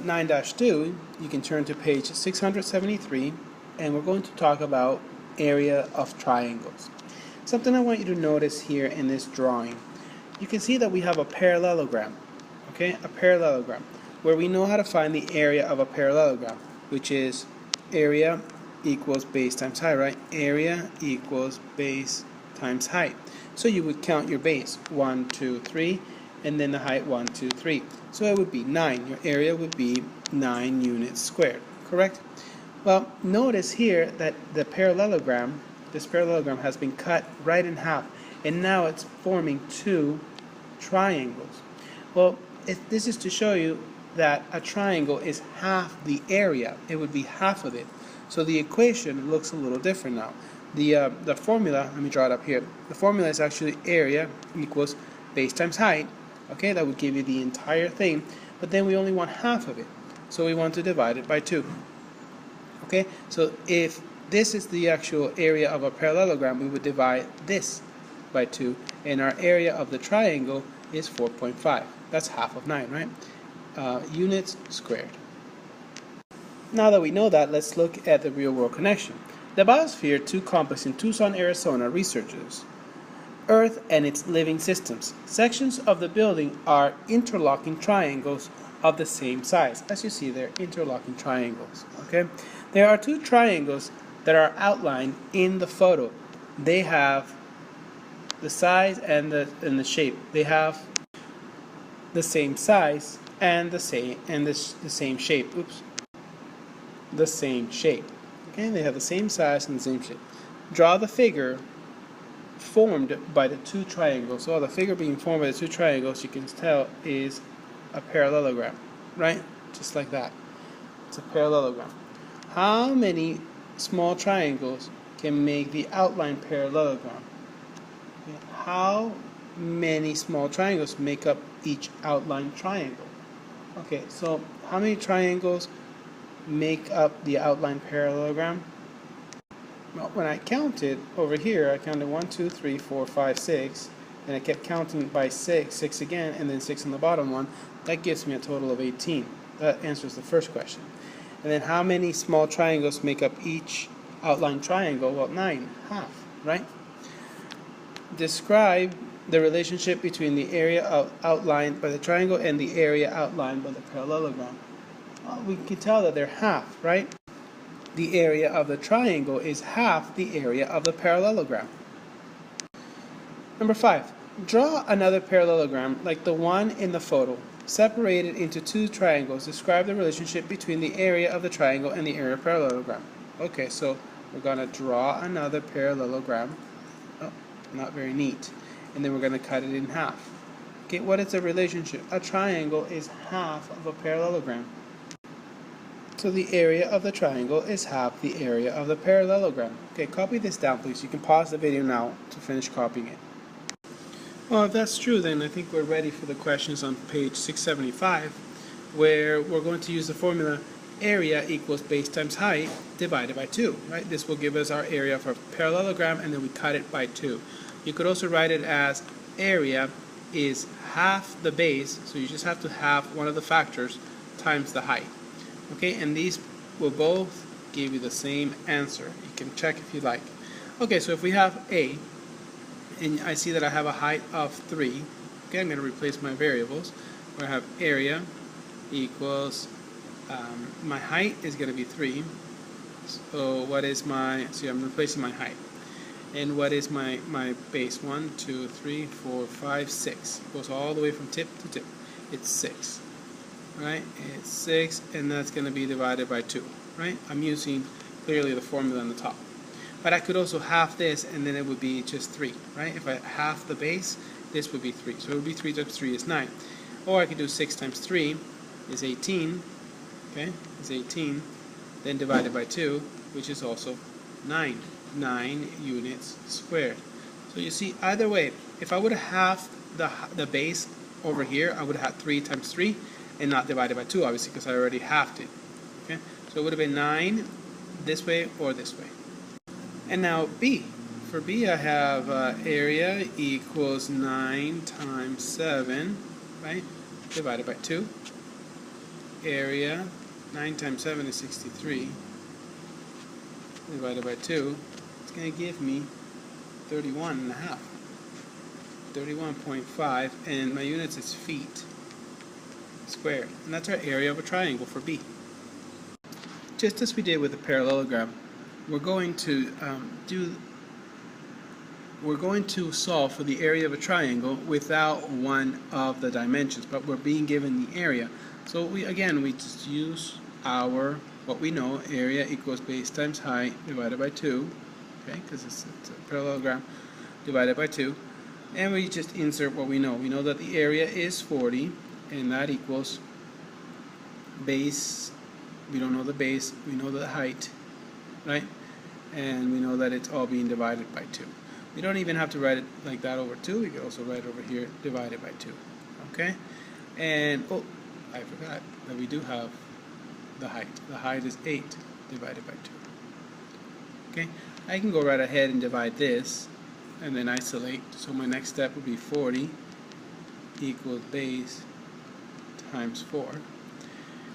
L.9-2, you can turn to page 673, and we're going to talk about area of triangles. Something I want you to notice here in this drawing. You can see that we have a parallelogram, okay? A parallelogram, where we know how to find the area of a parallelogram, which is area equals base times height, right? Area equals base times height. So you would count your base, 1, 2, 3, and then the height 1, 2, 3. So it would be 9. Your area would be 9 units squared, correct? Well, notice here that the parallelogram, this parallelogram has been cut right in half, and now it's forming two triangles. Well, this is to show you that a triangle is half the area. It would be half of it. So the equation looks a little different now. The formula, let me draw it up here. The formula is actually area equals base times height. Okay, that would give you the entire thing, but then we only want half of it. So we want to divide it by 2. Okay, so if this is the actual area of a parallelogram, we would divide this by 2, and our area of the triangle is 4.5. That's half of 9, right? Units squared. Now that we know that, let's look at the real-world connection. The Biosphere 2 Complex in Tucson, Arizona researches Earth and its living systems. Sections of the building are interlocking triangles of the same size. As you see, they're interlocking triangles. Okay, there are two triangles that are outlined in the photo. They have the size and the shape. They have the same size and the same shape. Oops. The same shape. Okay, they have the same size and the same shape. Draw the figure formed by the two triangles. So the figure being formed by the two triangles, you can tell, is a parallelogram, right? Just like that. It's a parallelogram. How many small triangles can make the outline parallelogram? Okay. How many small triangles make up each outline triangle? Okay, so how many triangles make up the outline parallelogram? Well, when I counted over here, I counted 1, 2, 3, 4, 5, 6, and I kept counting by 6 again, and then 6 on the bottom one. That gives me a total of 18. That answers the first question. And then how many small triangles make up each outline triangle? Well, 9, half, right? Describe the relationship between the area outlined by the triangle and the area outlined by the parallelogram. Well, we can tell that they're half, right? The area of the triangle is half the area of the parallelogram. Number 5. Draw another parallelogram like the one in the photo, separated into two triangles. Describe the relationship between the area of the triangle and the area of the parallelogram. Okay, so we're going to draw another parallelogram. Oh, not very neat. And then we're going to cut it in half. Okay, what is the relationship? A triangle is half of a parallelogram. So the area of the triangle is half the area of the parallelogram. Okay, copy this down, please. You can pause the video now to finish copying it. Well, if that's true, then I think we're ready for the questions on page 675, where we're going to use the formula area equals base times height divided by 2, right? This will give us our area of our parallelogram, and then we cut it by 2. You could also write it as area is half the base, so you just have to have one of the factors times the height. Okay, and these will both give you the same answer. You can check if you like. Okay, so if we have A, and I see that I have a height of 3, okay, I'm going to replace my variables, where I have area equals, my height is going to be 3, so what is my, see, I'm replacing my height. And what is my base? 1, 2, 3, 4, 5, 6. Goes all the way from tip to tip. It's 6. Right? It's 6, and that's going to be divided by 2. Right? I'm using clearly the formula on the top. But I could also half this, and then it would be just 3. Right? If I half the base, this would be 3. So it would be 3 times 3 is 9. Or I could do 6 times 3 is 18. Okay? Is 18. Then divided by 2, which is also 9. 9 units squared. So you see, either way, if I would have halved the base over here, I would have had 3 times 3 and not divided by 2, obviously, because I already halved it. Okay, so it would have been 9 this way or this way. And now B. For B, I have area equals 9 times 7, right, divided by 2. area, 9 times 7 is 63, divided by 2, it's going to give me 31.5. 31.5, and my units is feet squared. And that's our area of a triangle for B. Just as we did with the parallelogram, we're going to solve for the area of a triangle without one of the dimensions, but we're being given the area. So we just use what we know, area equals base times height divided by 2, okay, because it's a parallelogram, divided by 2, and we just insert what we know. We know that the area is 40, and that equals base, we don't know the base, we know the height, right? And we know that it's all being divided by 2. We don't even have to write it like that over 2, we could also write it over here divided by 2, okay? And, oh, I forgot that we do have the height. The height is 8 divided by 2. Okay, I can go right ahead and divide this and then isolate. So my next step would be 40 equals base times 4.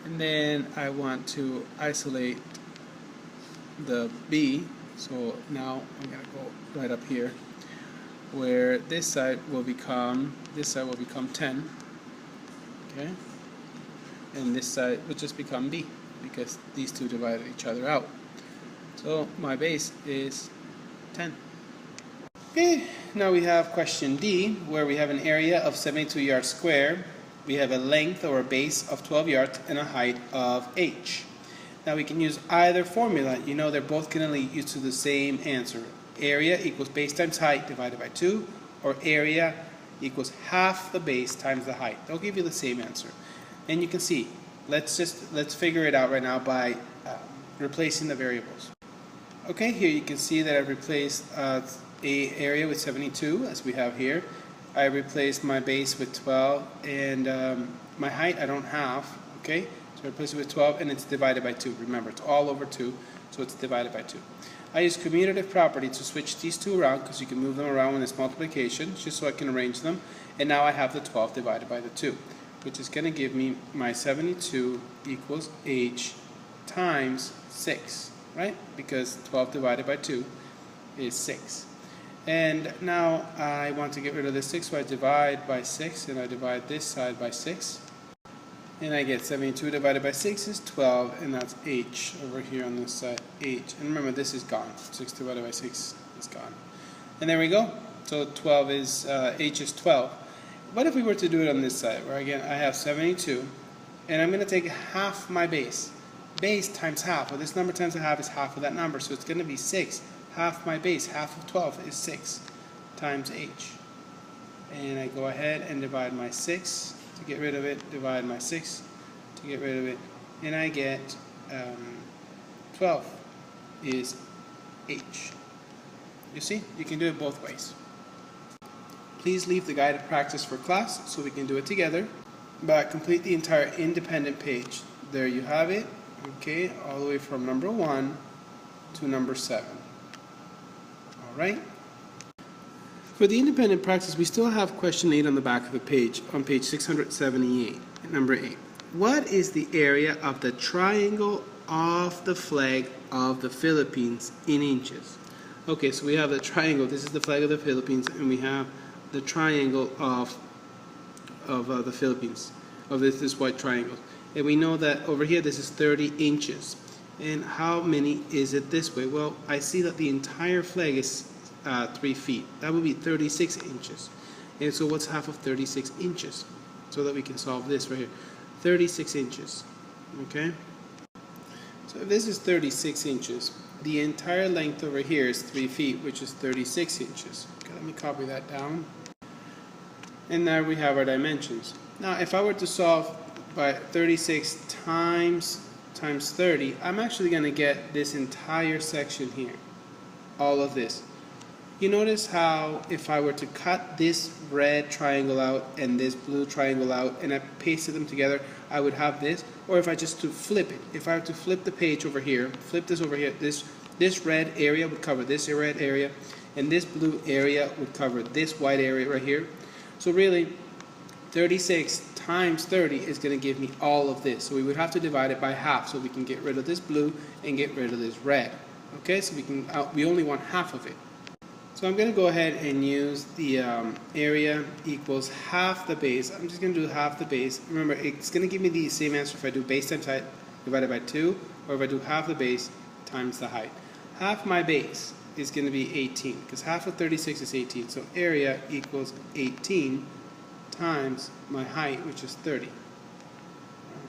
And then I want to isolate the B. So now I'm going to go right up here where this side will become 10. Okay? And this side would just become B because these two divided each other out. So my base is 10. Okay, now we have question D, where we have an area of 72 yards square. We have a length or a base of 12 yards and a height of h. Now we can use either formula. You know they're both going to lead you to the same answer. Area equals base times height divided by 2, or area equals half the base times the height. They'll give you the same answer. And you can see, let's figure it out right now by replacing the variables. Okay, here you can see that I've replaced a area with 72, as we have here. I replaced my base with 12, and my height I don't have, okay? So I replace it with 12, and it's divided by 2. Remember, it's all over 2, so it's divided by 2. I use commutative property to switch these two around, because you can move them around when it's multiplication, just so I can arrange them. And now I have the 12 divided by the 2, which is going to give me my 72 equals h times 6, right? Because 12 divided by 2 is 6. And now I want to get rid of this 6, so I divide by 6, and I divide this side by 6. And I get 72 divided by 6 is 12, and that's h over here on this side, h. And remember, this is gone. 6 divided by 6 is gone. And there we go. So 12 is, h is 12. What if we were to do it on this side, where again I have 72, and I'm going to take half my base. Base times half. Well, this number times a half is half of that number, so it's going to be 6. Half my base, half of 12 is 6 times h. And I go ahead and divide my 6 to get rid of it, divide my 6 to get rid of it, and I get 12 is h. You see, you can do it both ways. Please leave the guided practice for class so we can do it together, but complete the entire independent page. There you have it, okay, all the way from number 1 to number 7. Alright? For the independent practice, we still have question 8 on the back of the page, on page 678, number 8. What is the area of the triangle of the flag of the Philippines in inches? Okay, so we have the triangle, this is the flag of the Philippines, and we have the triangle of the Philippines, of this white triangle. And we know that over here this is 30 inches. And how many is it this way? Well, I see that the entire flag is 3 feet. That would be 36 inches. And so what's half of 36 inches? So that we can solve this right here. 36 inches. Okay? So if this is 36 inches, the entire length over here is 3 feet, which is 36 inches. Okay, let me copy that down. And now we have our dimensions. Now, if I were to solve by 36 times 30, I'm actually going to get this entire section here. All of this. You notice how if I were to cut this red triangle out and this blue triangle out and I pasted them together, I would have this. Or if I just to flip it, if I were to flip the page over here, flip this over here, this red area would cover this red area, and this blue area would cover this white area right here. So really, 36 times 30 is going to give me all of this. So we would have to divide it by half so we can get rid of this blue and get rid of this red. Okay, so we only want half of it. So I'm going to go ahead and use the area equals half the base. I'm just going to do half the base. Remember, it's going to give me the same answer if I do base times height divided by 2, or if I do half the base times the height. Half my base is going to be 18, because half of 36 is 18. So area equals 18 times my height, which is 30.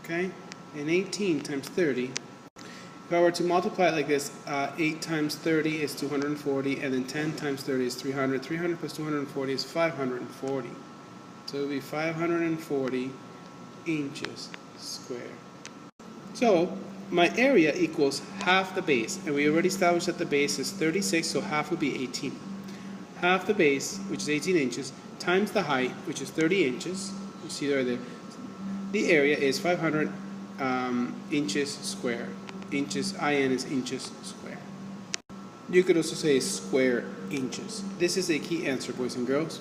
Okay? And 18 times 30, if I were to multiply it like this, 8 times 30 is 240, and then 10 times 30 is 300. 300 plus 240 is 540. So it would be 540 inches square. So my area equals half the base, and we already established that the base is 36, so half would be 18. Half the base, which is 18 inches, times the height, which is 30 inches. You see there. The area is 500 inches square. Inches, IN is inches square. You could also say square inches. This is a key answer, boys and girls.